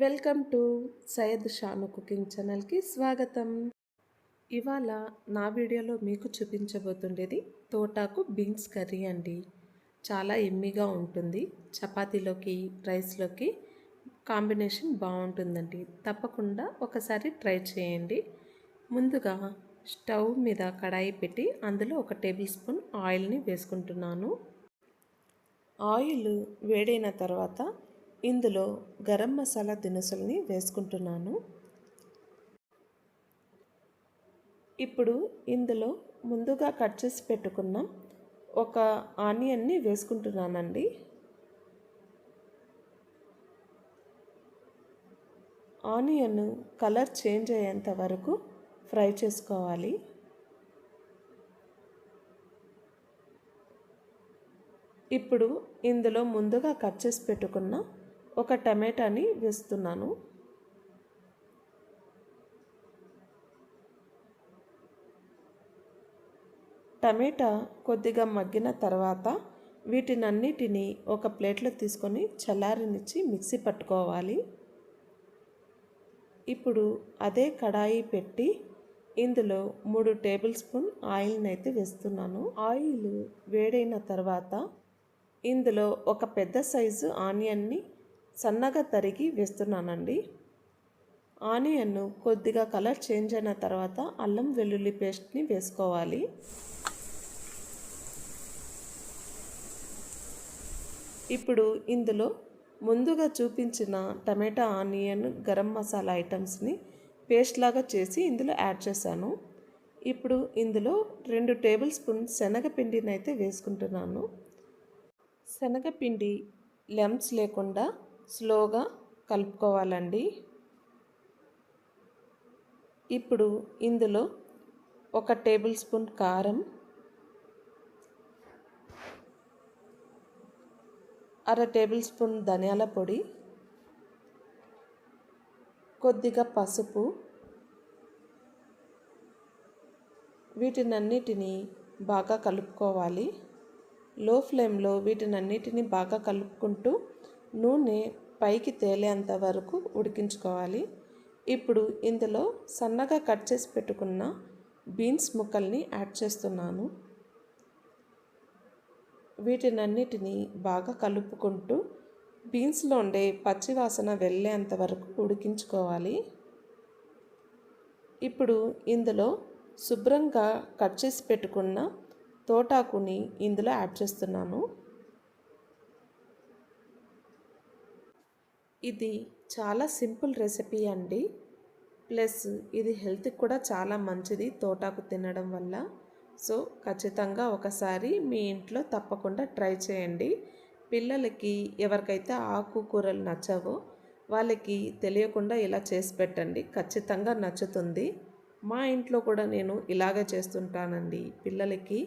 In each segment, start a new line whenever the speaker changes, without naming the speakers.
Welcome to Syed Shanu cooking ఛానల్కి స్వాగతం. ఇవాళ నా వీడియోలో మీకు చూపించబోతుండేది తోటాకు బీన్స్ కర్రీ అండి. చాలా ఎమ్మీగా ఉంటుంది. చపాతీలోకి, రైస్లోకి కాంబినేషన్ బాగుంటుందండి. తప్పకుండా ఒకసారి ట్రై చేయండి. ముందుగా స్టవ్ మీద కడాయి పెట్టి అందులో 1 టేబుల్ స్పూన్ ఆయిల్ని వేసుకుంటున్నాను. ఆయిల్ వేడైన తర్వాత ఇందులో గరం మసాలా దినుసుల్ని వేసుకుంటున్నాను. ఇప్పుడు ఇందులో ముందుగా కట్ చేసి పెట్టుకున్న ఒక ఆనియన్ని వేసుకుంటున్నానండి. ఆనియన్ కలర్ చేంజ్ అయ్యేంత వరకు ఫ్రై చేసుకోవాలి. ఇప్పుడు ఇందులో ముందుగా కట్ చేసి పెట్టుకున్న ఒక టమాటాని వేస్తున్నాను. టమాటా కొద్దిగా మగ్గిన తర్వాత వీటినన్నిటినీ ఒక ప్లేట్లో తీసుకొని చల్లారనిచ్చి మిక్సీ పట్టుకోవాలి. ఇప్పుడు అదే కడాయి పెట్టి ఇందులో 3 టేబుల్ స్పూన్ ఆయిల్ని అయితే వేస్తున్నాను. ఆయిల్ వేడైన తర్వాత ఇందులో ఒక పెద్ద సైజు ఆనియన్ని సన్నగా తరిగి వేస్తున్నానండి. ఆనియన్ కొద్దిగా కలర్ చేంజ్ అయిన తర్వాత అల్లం వెల్లుల్లి పేస్ట్ని వేసుకోవాలి. ఇప్పుడు ఇందులో ముందుగా చూపించిన టమాటా, ఆనియన్, గరం మసాలా ఐటమ్స్ని పేస్ట్ లాగా చేసి ఇందులో యాడ్ చేశాను. ఇప్పుడు ఇందులో 2 టేబుల్ స్పూన్ శనగపిండిని అయితే వేసుకుంటున్నాను. శనగపిండి లెమ్స్ లేకుండా స్లోగా కలుపుకోవాలండి. ఇప్పుడు ఇందులో 1 టేబుల్ స్పూన్ కారం, అర టేబుల్ స్పూన్ ధనియాల పొడి, కొద్దిగా పసుపు, వీటినన్నిటినీ బాగా కలుపుకోవాలి. లో ఫ్లేమ్లో వీటినన్నిటిని బాగా కలుపుకుంటూ నూనె పైకి తేలేంత వరకు ఉడికించుకోవాలి. ఇప్పుడు ఇందులో సన్నగా కట్ చేసి పెట్టుకున్న బీన్స్ ముక్కల్ని యాడ్ చేస్తున్నాను. వీటినన్నిటిని బాగా కలుపుకుంటూ బీన్స్లో ఉండే పచ్చివాసన వెళ్ళేంత వరకు ఉడికించుకోవాలి. ఇప్పుడు ఇందులో శుభ్రంగా కట్ చేసి పెట్టుకున్న తోటాకుని ఇందులో యాడ్ చేస్తున్నాను. ఇది చాలా సింపుల్ రెసిపీ అండి. ప్లస్ ఇది హెల్త్కి కూడా చాలా మంచిది తోటాకు తినడం వల్ల. సో ఖచ్చితంగా ఒకసారి మీ ఇంట్లో తప్పకుండా ట్రై చేయండి. పిల్లలకి ఎవరికైతే ఆకుకూరలు నచ్చవో వాళ్ళకి తెలియకుండా ఇలా చేసి పెట్టండి. ఖచ్చితంగా నచ్చుతుంది. మా ఇంట్లో కూడా నేను ఇలాగే చేస్తుంటానండి. పిల్లలకి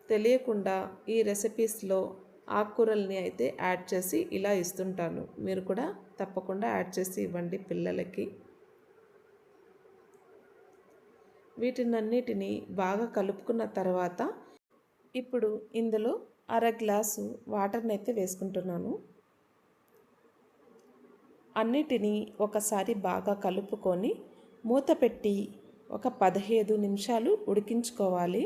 తెలియకుండా ఈ రెసిపీస్లో ఆకుకూరల్ని అయితే యాడ్ చేసి ఇలా ఇస్తుంటాను. మీరు కూడా తప్పకుండా యాడ్ చేసి ఇవ్వండి పిల్లలకి. వీటినన్నిటిని బాగా కలుపుకున్న తర్వాత ఇప్పుడు ఇందులో అర గ్లాసు వాటర్ని అయితే వేసుకుంటున్నాను. అన్నిటినీ ఒకసారి బాగా కలుపుకొని మూత పెట్టి ఒక 15 నిమిషాలు ఉడికించుకోవాలి.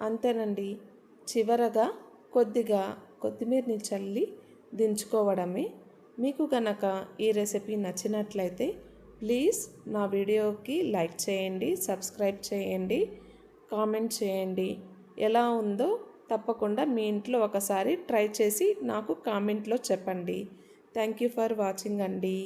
అంతేనండి. చివరగా కొద్దిగా కొత్తిమీరని చల్లి దించుకోవడమే. మీకు కనుక ఈ రెసిపీ నచ్చినట్లయితే ప్లీజ్ నా వీడియోకి లైక్ చేయండి, సబ్స్క్రైబ్ చేయండి, కామెంట్ చేయండి. ఎలా ఉందో తప్పకుండా మీ ఇంట్లో ఒకసారి ట్రై చేసి నాకు కామెంట్లో చెప్పండి. థ్యాంక్ యూ ఫర్ వాచింగ్ అండి.